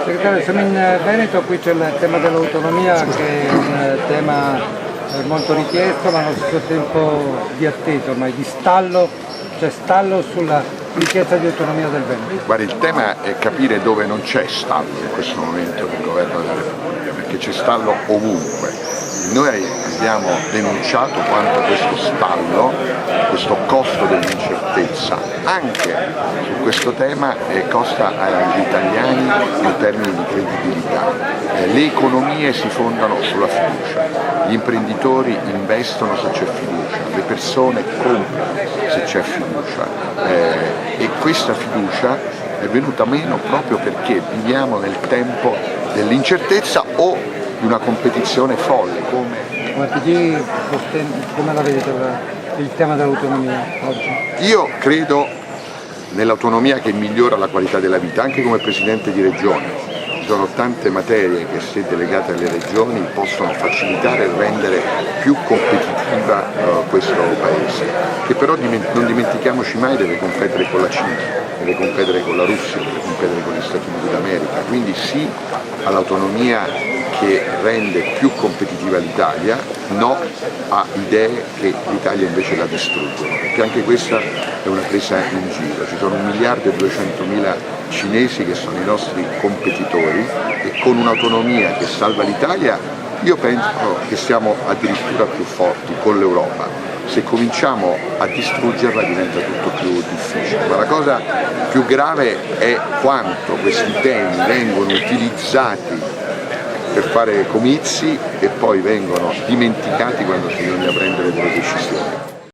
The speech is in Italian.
Segretario, siamo in Veneto, qui c'è il tema dell'autonomia che è un tema molto richiesto ma allo stesso tempo di attesa, ormai di stallo, c'è stallo sulla richiesta di autonomia del Veneto. Guarda, il tema è capire dove non c'è stallo in questo momento del governo della Repubblica, perché c'è stallo ovunque. Noi abbiamo denunciato quanto questo stallo, questo costo dell'incertezza, anche su questo tema costa agli italiani in termini di credibilità. Le economie si fondano sulla fiducia, gli imprenditori investono se c'è fiducia, le persone comprano se c'è fiducia e questa fiducia è venuta meno proprio perché viviamo nel tempo dell'incertezza o di una competizione folle. Come PD, come la vedete il tema dell'autonomia oggi? Io credo nell'autonomia che migliora la qualità della vita, anche come Presidente di Regione. Ci sono tante materie che, se delegate alle regioni, possono facilitare e rendere più competitiva questo Paese, che però non dimentichiamoci mai deve competere con la Cina, deve competere con la Russia, deve competere con gli Stati Uniti d'America, quindi sì all'autonomia che rende più competitiva l'Italia, no a idee che l'Italia invece la distruggono, perché anche questa è una presa in giro. Ci sono 1.200.000 cinesi che sono i nostri competitori e con un'autonomia che salva l'Italia io penso che siamo addirittura più forti con l'Europa. Se cominciamo a distruggerla diventa tutto più difficile, ma la cosa più grave è quanto questi temi vengono utilizzati per fare comizi e poi vengono dimenticati quando si bisogna prendere delle decisioni.